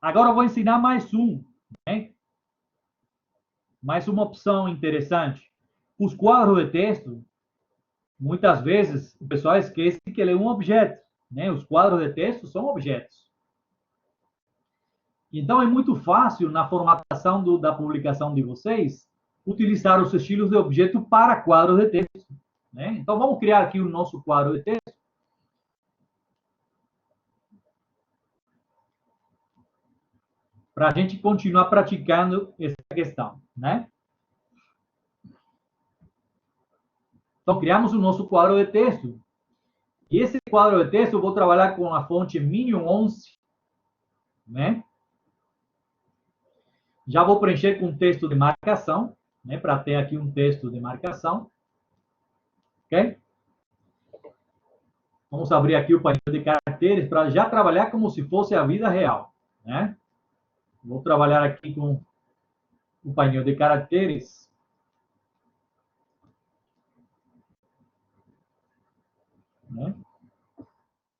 Agora eu vou ensinar mais um, né? Mais uma opção interessante. Os quadros de texto, muitas vezes o pessoal esquece que ele é um objeto, né? Os quadros de texto são objetos. Então é muito fácil na formatação da publicação de vocês utilizar os estilos de objeto para quadros de texto, né? Então vamos criar aqui o nosso quadro de texto para a gente continuar praticando essa questão, né? Então criamos o nosso quadro de texto. E esse quadro de texto eu vou trabalhar com a fonte Minion 11, né? Já vou preencher com texto de marcação, né? Para ter aqui um texto de marcação, ok? Vamos abrir aqui o painel de caracteres para já trabalhar como se fosse a vida real, né? Vou trabalhar aqui com o painel de caracteres, né?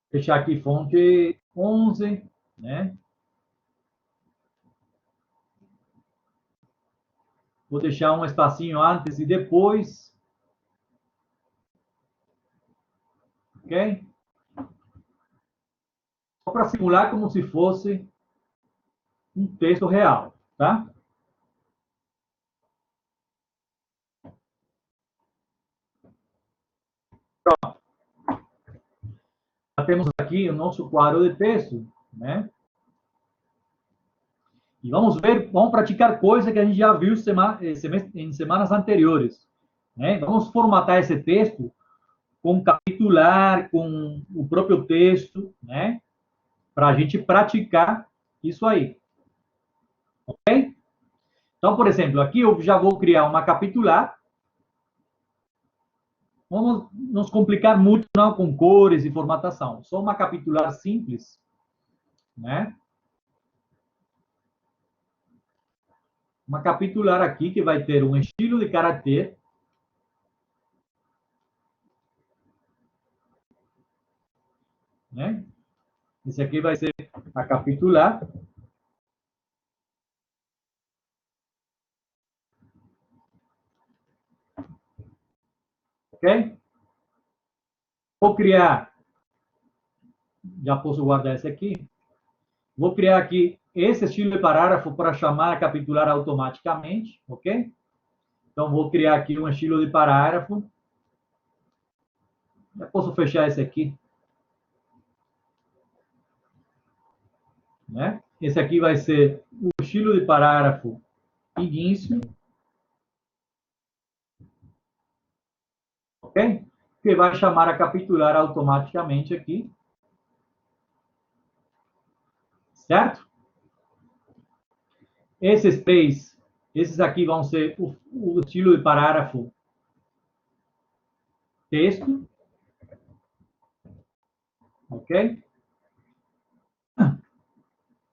Fechar aqui fonte 11, né? Vou deixar um espacinho antes e depois, ok? Só para simular como se fosse um texto real, tá? Pronto. Já temos aqui o nosso quadro de texto, né? E vamos ver, vamos praticar coisa que a gente já viu em semanas anteriores, né? Vamos formatar esse texto com capitular, com o próprio texto, né? Para a gente praticar isso aí, ok? Então, por exemplo, aqui eu já vou criar uma capitular. Vamos nos complicar muito não com cores e formatação. Só uma capitular simples, né? Uma capitular aqui que vai ter um estilo de caráter, né? Esse aqui vai ser a capitular, ok? Vou criar, já posso guardar esse aqui. Vou criar aqui esse estilo de parágrafo para chamar a capitular automaticamente, ok? Então, vou criar aqui um estilo de parágrafo. Já posso fechar esse aqui, né? Esse aqui vai ser o estilo de parágrafo início, ok? Que vai chamar a capitular automaticamente aqui, certo? Esses três, esses aqui vão ser o estilo de parágrafo texto, ok?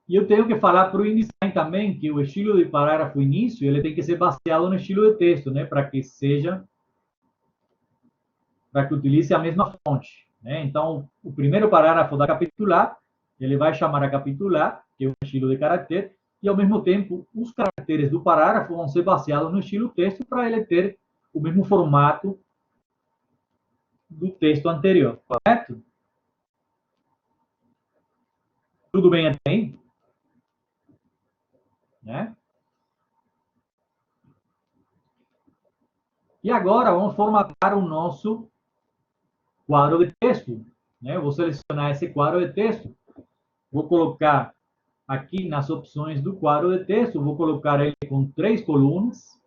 E eu tenho que falar para o InDesign também que o estilo de parágrafo início ele tem que ser baseado no estilo de texto, né? Para que seja, para que utilize a mesma fonte, né? Então, o primeiro parágrafo da capitular ele vai chamar a capitular, que é o estilo de caractere, e ao mesmo tempo os caracteres do parágrafo vão ser baseados no estilo texto para ele ter o mesmo formato do texto anterior, correto? Tudo bem até aí? Né? E agora vamos formatar o nosso quadro de texto. Né? Eu vou selecionar esse quadro de texto, vou colocar aqui nas opções do quadro de texto, vou colocar ele com 3 colunas,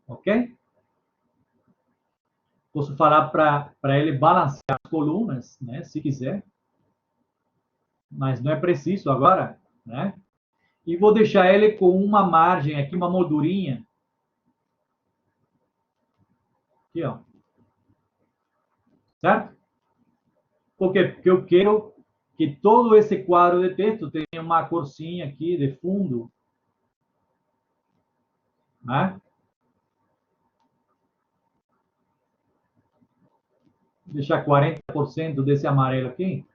ok? Posso falar para ele balancear as colunas, né, se quiser, mas não é preciso agora, né? E vou deixar ele com uma margem aqui, uma moldurinha, aqui, ó, certo? Porque eu quero que todo esse quadro de texto tenha uma corzinha aqui de fundo, né? Deixar 40% desse amarelo aqui.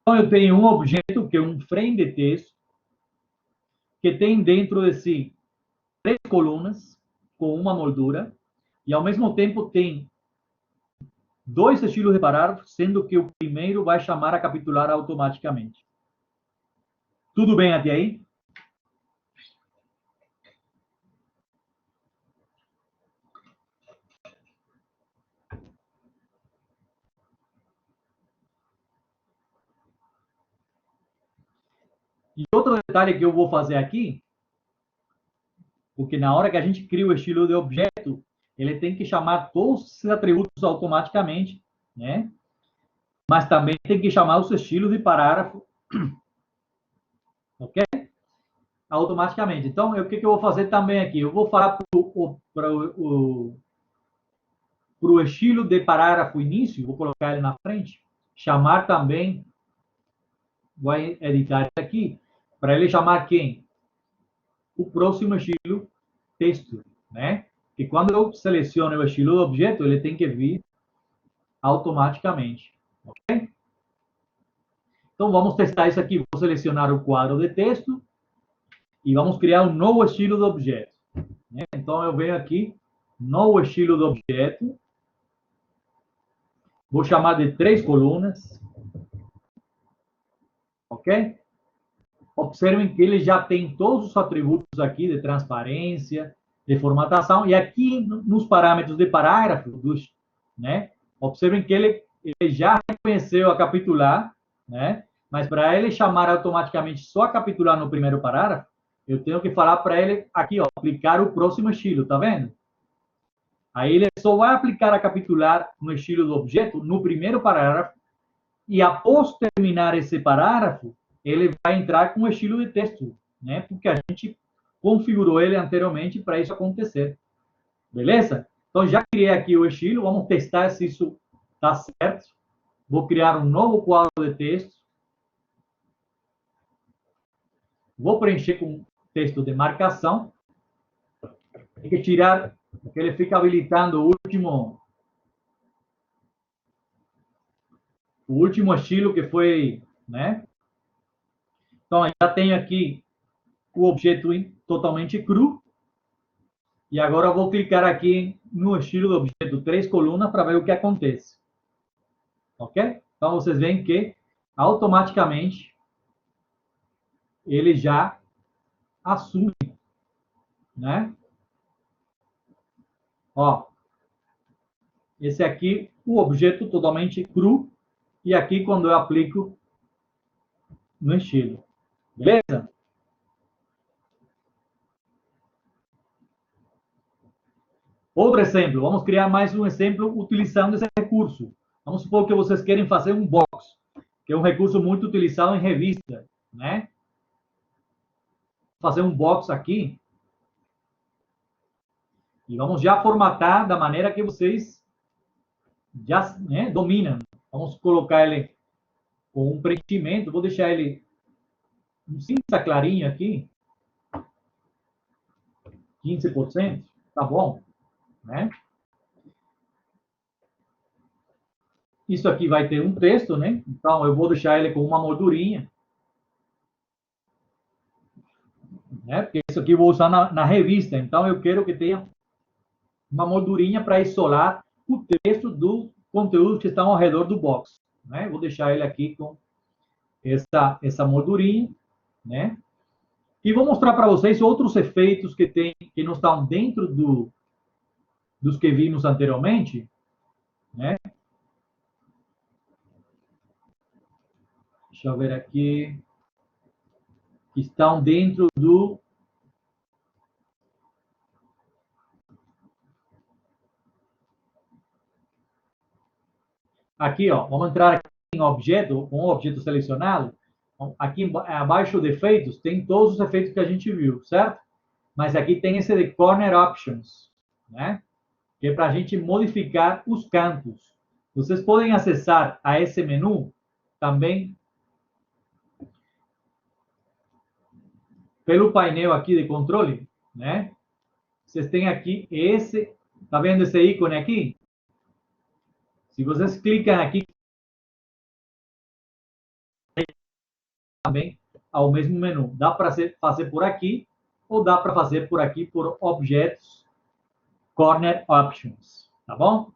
Então, eu tenho um objeto, que é um frame de texto, que tem dentro de si 3 colunas com uma moldura, e ao mesmo tempo tem 2 estilos de parágrafo, sendo que o primeiro vai chamar a capitular automaticamente. Tudo bem até aí? E outro detalhe que eu vou fazer aqui, porque na hora que a gente cria o estilo de objeto, ele tem que chamar todos esses atributos automaticamente, né? Mas também tem que chamar os estilos de parágrafo, ok? Automaticamente. Então, o que eu vou fazer também aqui? Eu vou falar para o estilo de parágrafo início, vou colocar ele na frente, chamar também, vou editar isso aqui, para ele chamar quem? O próximo estilo texto, né? E quando eu seleciono o estilo do objeto, ele tem que vir automaticamente, ok? Então, vamos testar isso aqui. Vou selecionar o quadro de texto e vamos criar um novo estilo do objeto, né? Então, eu venho aqui, novo estilo do objeto, vou chamar de 3 colunas, ok? Observem que ele já tem todos os atributos aqui de transparência, de formatação, e aqui nos parâmetros de parágrafo, né? Observem que ele já reconheceu a capitular, né? Mas para ele chamar automaticamente só a capitular no primeiro parágrafo, eu tenho que falar para ele aqui, ó, aplicar o próximo estilo, tá vendo? Aí ele só vai aplicar a capitular no estilo do objeto no primeiro parágrafo, e após terminar esse parágrafo, ele vai entrar com o estilo de texto, né? Porque a gente configurou ele anteriormente para isso acontecer. Beleza? Então, já criei aqui o estilo, vamos testar se isso está certo. Vou criar um novo quadro de texto. Vou preencher com texto de marcação. Tem que tirar, porque ele fica habilitando o último estilo que foi, né? Então, já tenho aqui o objeto totalmente cru. E agora eu vou clicar aqui no estilo do objeto 3 colunas para ver o que acontece. Ok? Então, vocês veem que automaticamente ele já assume, né? Ó, esse aqui, o objeto totalmente cru, e aqui quando eu aplico no estilo. Beleza? Outro exemplo, vamos criar mais um exemplo utilizando esse recurso. Vamos supor que vocês querem fazer um box, que é um recurso muito utilizado em revista, né? Fazer um box aqui, e vamos já formatar da maneira que vocês já, né, dominam. Vamos colocar ele com um preenchimento, vou deixar ele um cinza clarinho aqui, 15%, tá bom, né? Isso aqui vai ter um texto, né? Então, eu vou deixar ele com uma moldurinha, né? Porque isso aqui eu vou usar na revista, então eu quero que tenha uma moldurinha para isolar o texto do conteúdo que está ao redor do box, né? Vou deixar ele aqui com essa moldurinha, né? E vou mostrar para vocês outros efeitos que não estão dentro dos que vimos anteriormente, né? Deixa eu ver aqui. Que estão dentro do... Aqui, ó, vamos entrar aqui em objeto, com o objeto selecionado. Aqui abaixo de efeitos, tem todos os efeitos que a gente viu, certo? Mas aqui tem esse de Corner Options, né? Que é para a gente modificar os cantos. Vocês podem acessar a esse menu também pelo painel aqui de controle, né? Vocês têm aqui esse, tá vendo esse ícone aqui? Se vocês clicam aqui, também ao mesmo menu. Dá para fazer por aqui, ou dá para fazer por aqui por objetos, corner options, tá bom?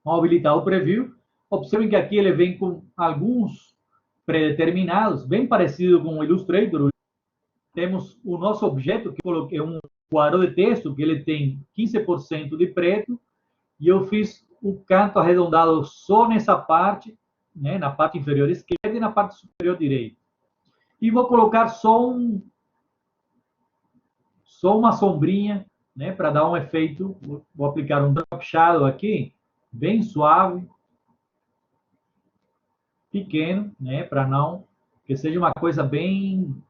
Vamos habilitar o preview. Observem que aqui ele vem com alguns predeterminados, bem parecido com o Illustrator. Temos o nosso objeto, que eu coloquei um quadro de texto, que ele tem 15% de preto, e eu fiz o canto arredondado só nessa parte, né, na parte inferior esquerda e na parte superior direita. E vou colocar só uma sombrinha, né, para dar um efeito. Vou aplicar um drop shadow aqui, bem suave, pequeno, né, para não que seja uma coisa bem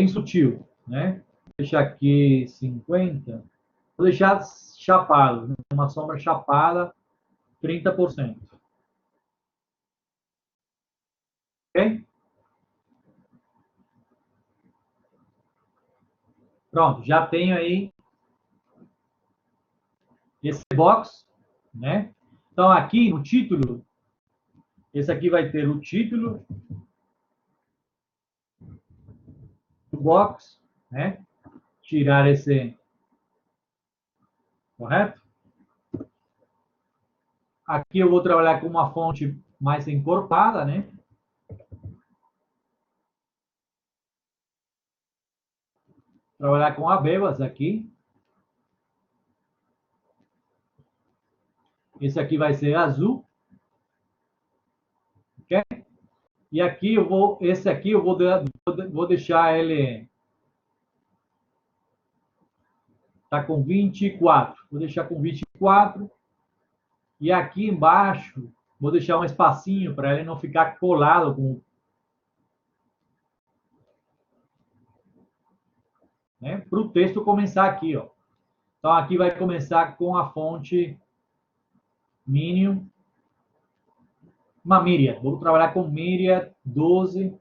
sutil, né? Vou deixar aqui 50. Vou deixar chapado, né? Uma sombra chapada, 30%. Ok? Pronto, já tenho aí esse box, né? Então, aqui no título, esse aqui vai ter o título do box, né? Tirar esse, correto? Aqui eu vou trabalhar com uma fonte mais encorpada, né? Trabalhar com abebas aqui. Esse aqui vai ser azul. Ok? E aqui esse aqui eu vou deixar ele, tá com 24. Vou deixar com 24. E aqui embaixo, vou deixar um espacinho para ele não ficar colado com, né, para o texto começar aqui, ó. Então aqui vai começar com a fonte Minion, uma Myriad. Vou trabalhar com Myriad 12.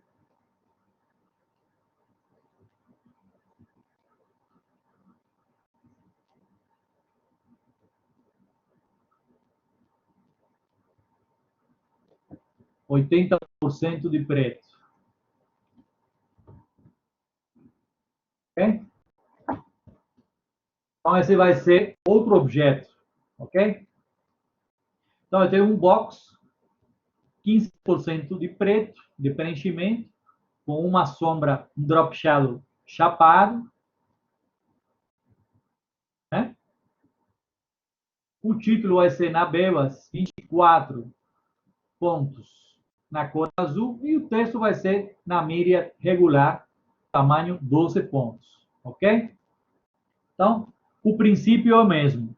%80 de preto. Ok? Então, esse vai ser outro objeto. Ok? Então, eu tenho um box, 15% de preto, de preenchimento, com uma sombra, um drop shadow chapado. Né? O título vai ser na Bebas, 24 pontos na cor azul, e o texto vai ser na Myriad regular, tamanho 12 pontos. Ok? Então, o princípio é o mesmo.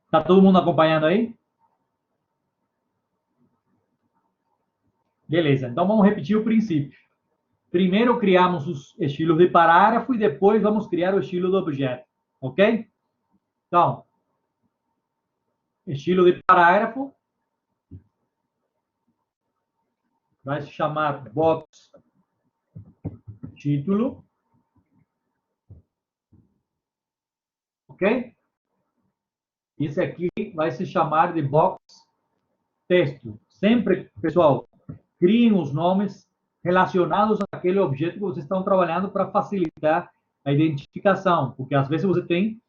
Está todo mundo acompanhando aí? Beleza, então vamos repetir o princípio. Primeiro criamos os estilos de parágrafo e depois vamos criar o estilo do objeto. Ok? Então, estilo de parágrafo vai se chamar box título. Ok? Esse aqui vai se chamar de box texto. Sempre, pessoal, criem os nomes relacionados àquele objeto que vocês estão trabalhando para facilitar a identificação, porque às vezes você tem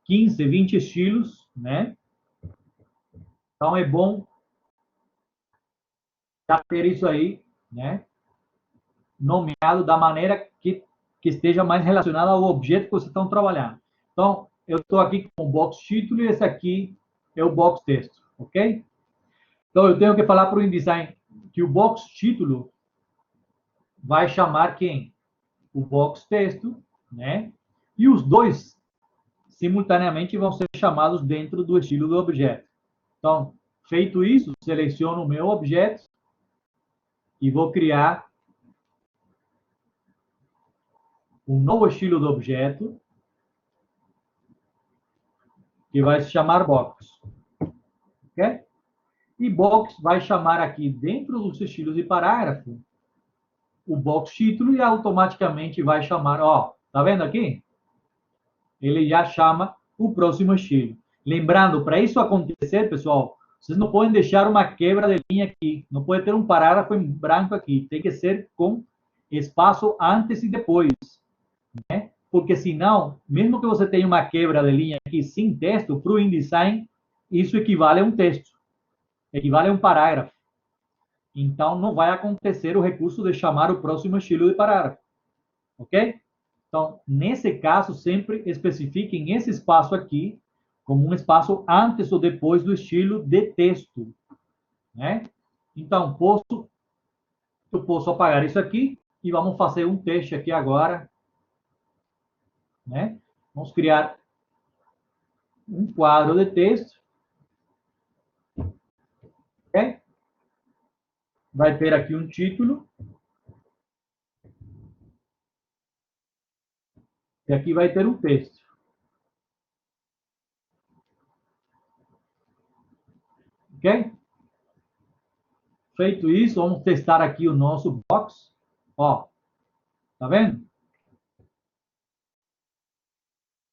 15, 20 estilos, né? Então é bom já ter isso aí, né? Nomeado da maneira que esteja mais relacionada ao objeto que vocês estão trabalhando. Então, eu estou aqui com o box título e esse aqui é o box texto, ok? Então, eu tenho que falar para o InDesign que o box título vai chamar quem? O box texto, né? E os dois, simultaneamente, vão ser chamados dentro do estilo do objeto. Então, feito isso, seleciono o meu objeto e vou criar um novo estilo do objeto que vai se chamar box. Ok? E box vai chamar aqui, dentro dos estilos de parágrafo, o box título e automaticamente vai chamar, ó, tá vendo aqui? Ele já chama o próximo estilo. Lembrando, para isso acontecer, pessoal, vocês não podem deixar uma quebra de linha aqui. Não pode ter um parágrafo em branco aqui. Tem que ser com espaço antes e depois, né? Porque senão, mesmo que você tenha uma quebra de linha aqui sem texto, para o InDesign, isso equivale a um texto, equivale a um parágrafo. Então, não vai acontecer o recurso de chamar o próximo estilo de parágrafo, ok? Então, nesse caso, sempre especifiquem esse espaço aqui como um espaço antes ou depois do estilo de texto, né? Então, eu posso apagar isso aqui e vamos fazer um teste aqui agora, né? Vamos criar um quadro de texto, ok? Vai ter aqui um título, e aqui vai ter um texto, ok? Feito isso, vamos testar aqui o nosso box. Ó, tá vendo?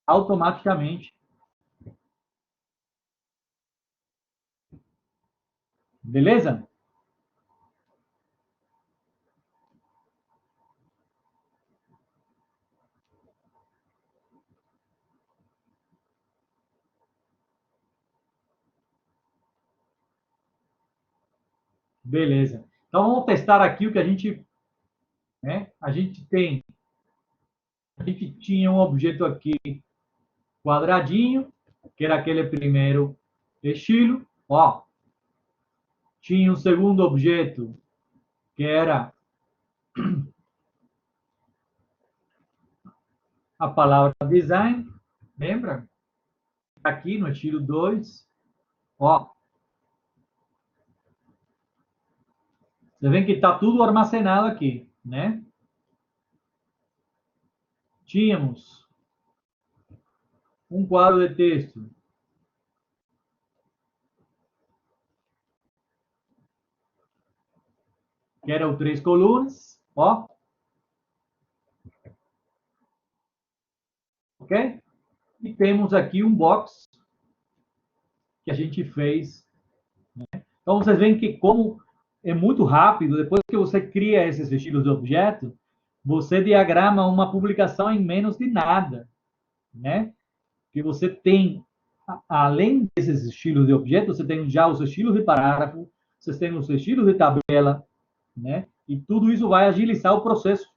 Automaticamente. Beleza? Beleza. Então, vamos testar aqui o que a gente, né? A gente tinha um objeto aqui quadradinho, que era aquele primeiro estilo. Ó, tinha um segundo objeto, que era a palavra design, lembra? Aqui no estilo 2. Ó, você vê que está tudo armazenado aqui, né? Tínhamos um quadro de texto que era o 3 colunas, ó, ok? E temos aqui um box que a gente fez. Então, vocês veem que como é muito rápido, depois que você cria esses estilos de objeto, você diagrama uma publicação em menos de nada, né? Que você tem, além desses estilos de objeto, você tem já os estilos de parágrafo, vocês têm os estilos de tabela, né? E tudo isso vai agilizar o processo,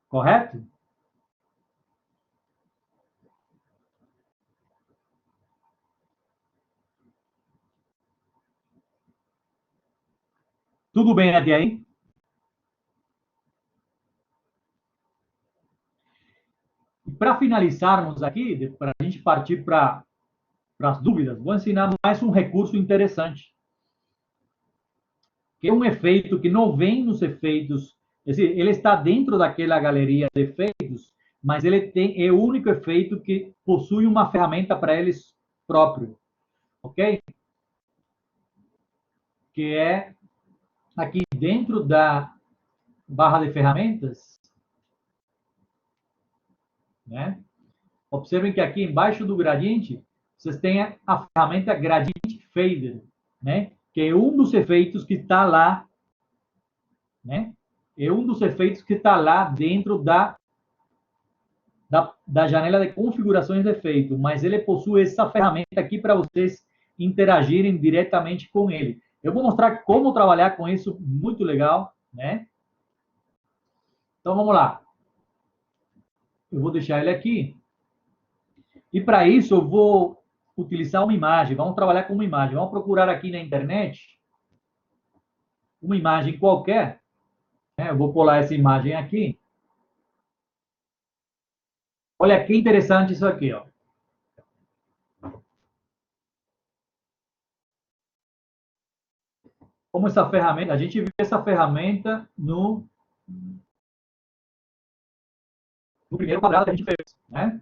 correto? Tudo bem até aí? E para finalizarmos aqui, para a gente partir para as dúvidas, vou ensinar mais um recurso interessante, que é um efeito que não vem nos efeitos, ele está dentro daquela galeria de efeitos, mas ele é o único efeito que possui uma ferramenta para eles próprio, ok? Que é aqui dentro da barra de ferramentas, né? Observem que aqui embaixo do gradiente, vocês têm a ferramenta Gradient Fader, né? Que é um dos efeitos que está lá, né? É um dos efeitos que está lá dentro da janela de configurações de efeito, mas ele possui essa ferramenta aqui para vocês interagirem diretamente com ele. Eu vou mostrar como trabalhar com isso, muito legal, né? Então, vamos lá. Eu vou deixar ele aqui. E para isso, eu vou utilizar uma imagem. Vamos trabalhar com uma imagem. Vamos procurar aqui na internet uma imagem qualquer, né? Eu vou colar essa imagem aqui. Olha que interessante isso aqui, ó. Como essa ferramenta, a gente viu essa ferramenta no primeiro quadrado que a gente fez, né?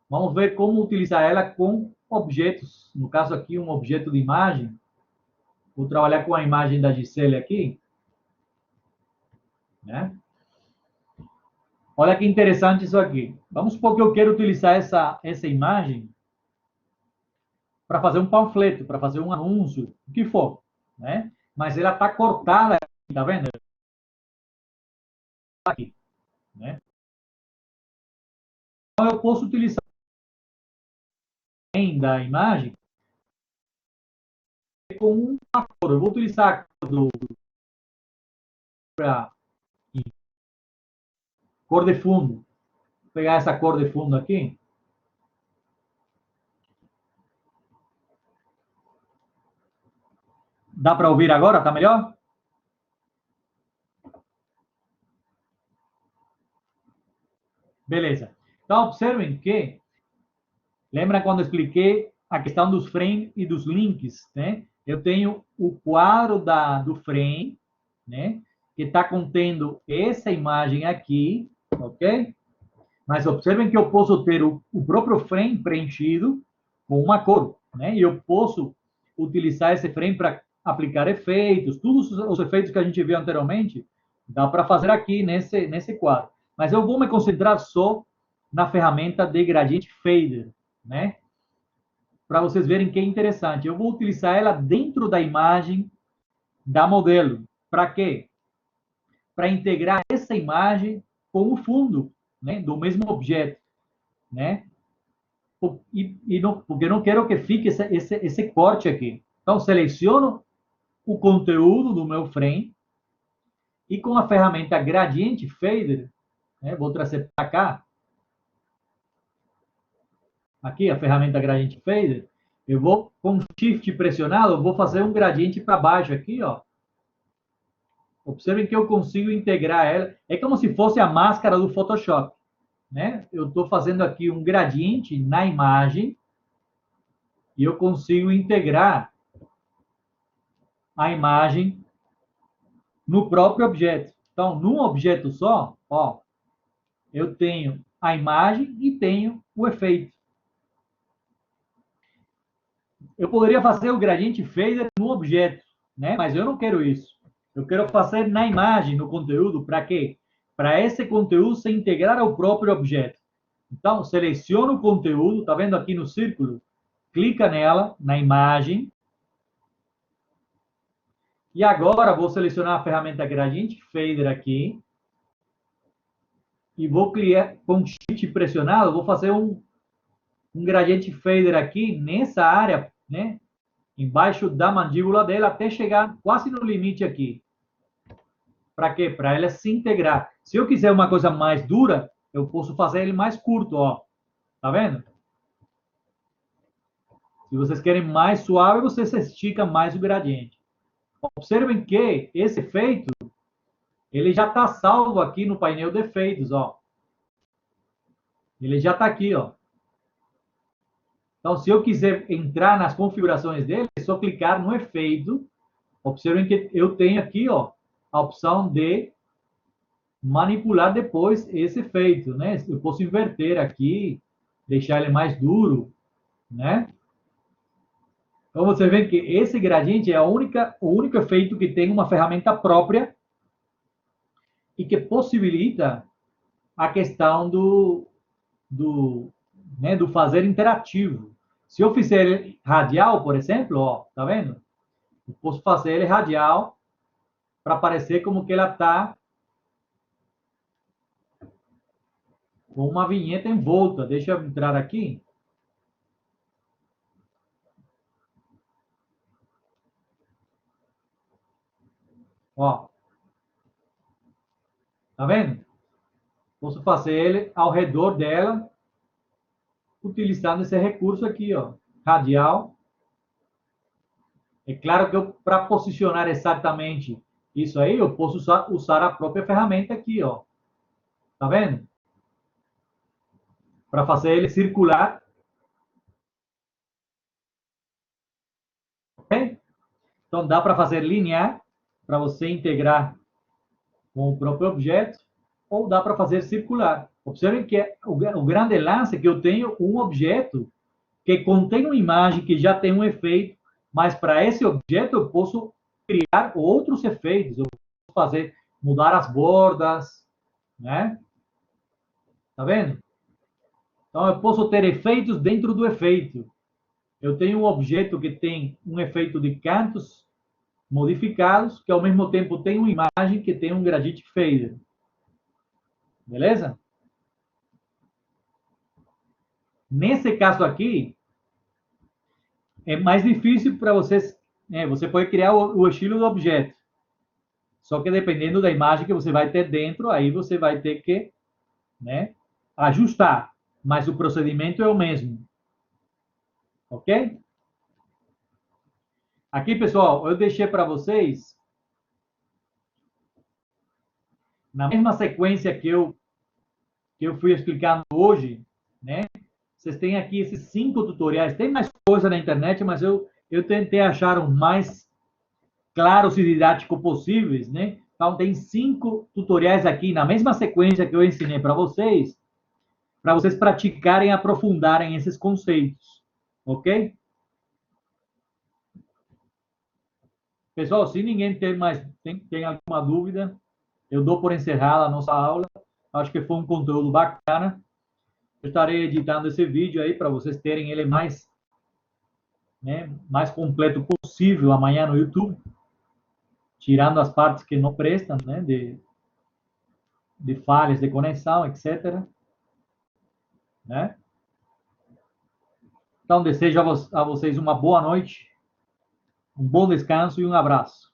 Vamos ver como utilizar ela com objetos. No caso aqui, um objeto de imagem. Vou trabalhar com a imagem da Gisele aqui, né? Olha que interessante isso aqui. Vamos supor que eu quero utilizar essa imagem para fazer um panfleto, para fazer um anúncio, o que for, né? Mas ela está cortada, tá vendo? Aqui, né? Então eu posso utilizar da imagem com uma cor. Eu vou utilizar a cor cor de fundo. Vou pegar essa cor de fundo aqui. Dá para ouvir agora? Tá melhor? Beleza. Então, observem que, lembra quando eu expliquei a questão dos frames e dos links, né? Eu tenho o quadro do frame, né? Que está contendo essa imagem aqui, ok? Mas observem que eu posso ter o próprio frame preenchido com uma cor, né? E eu posso utilizar esse frame para aplicar efeitos, todos os efeitos que a gente viu anteriormente, dá para fazer aqui nesse quadro. Mas eu vou me concentrar só na ferramenta de Gradient Fader, né? Para vocês verem que é interessante. Eu vou utilizar ela dentro da imagem da modelo. Para quê? Para integrar essa imagem com o fundo, né, do mesmo objeto, né? Porque eu não quero que fique esse corte aqui. Então, seleciono o conteúdo do meu frame e com a ferramenta Gradient Fader, né, vou trazer para cá, aqui a ferramenta Gradient Fader, eu vou com Shift pressionado, eu vou fazer um gradiente para baixo aqui, ó. Observem que eu consigo integrar ela. É como se fosse a máscara do Photoshop, né? Eu estou fazendo aqui um gradiente na imagem e eu consigo integrar a imagem no próprio objeto. Então, num objeto só, ó, eu tenho a imagem e tenho o efeito. Eu poderia fazer o gradiente fader no objeto, né? Mas eu não quero isso. Eu quero fazer na imagem, no conteúdo, para quê? Para esse conteúdo se integrar ao próprio objeto. Então, seleciono o conteúdo, tá vendo aqui no círculo? Clica nela, na imagem. E agora vou selecionar a ferramenta Gradient Fader aqui. E vou criar, com Shift pressionado, vou fazer um Gradient Fader aqui nessa área, né? Embaixo da mandíbula dela, até chegar quase no limite aqui. Para quê? Para ela se integrar. Se eu quiser uma coisa mais dura, eu posso fazer ele mais curto, ó. Tá vendo? Se vocês querem mais suave, você estica mais o gradiente. Observem que esse efeito, ele já está salvo aqui no painel de efeitos, ó. Ele já está aqui, ó. Então, se eu quiser entrar nas configurações dele, é só clicar no efeito. Observem que eu tenho aqui, ó, a opção de manipular depois esse efeito, né? Eu posso inverter aqui, deixar ele mais duro, né? Então, você vê que esse gradiente é o único efeito que tem uma ferramenta própria e que possibilita a questão do fazer interativo. Se eu fizer ele radial, por exemplo, ó, tá vendo? Eu posso fazer ele radial para parecer como que ela está com uma vinheta em volta. Deixa eu entrar aqui. Ó, tá vendo? Posso fazer ele ao redor dela, utilizando esse recurso aqui, ó, radial. É claro que para posicionar exatamente isso aí, eu posso usar a própria ferramenta aqui, ó. Tá vendo? Para fazer ele circular. Ok? Então, dá para fazer linear, para você integrar com o próprio objeto, ou dá para fazer circular. Observem que o grande lance é que eu tenho um objeto que contém uma imagem que já tem um efeito, mas para esse objeto eu posso criar outros efeitos. Eu posso fazer, mudar as bordas, né? Tá vendo? Então eu posso ter efeitos dentro do efeito. eu tenho um objeto que tem um efeito de cantos modificados, que ao mesmo tempo tem uma imagem que tem um gradient fader. Beleza? Nesse caso aqui, é mais difícil para vocês. Você pode criar o estilo do objeto. Só que dependendo da imagem que você vai ter dentro, aí você vai ter que, né, ajustar. Mas o procedimento é o mesmo. Ok? Aqui, pessoal, eu deixei para vocês, na mesma sequência que eu fui explicando hoje, né? Vocês têm aqui esses 5 tutoriais. Tem mais coisa na internet, mas eu tentei achar os mais claros e didáticos possíveis, né? Então, tem 5 tutoriais aqui na mesma sequência que eu ensinei para vocês praticarem e aprofundarem esses conceitos. Ok? Pessoal, se ninguém tem alguma dúvida, eu dou por encerrada a nossa aula. Acho que foi um conteúdo bacana. Eu estarei editando esse vídeo aí para vocês terem ele mais, né, mais completo possível amanhã no YouTube, tirando as partes que não prestam, né, de falhas de conexão, etc. Né? Então, desejo a vocês uma boa noite, um bom descanso e um abraço.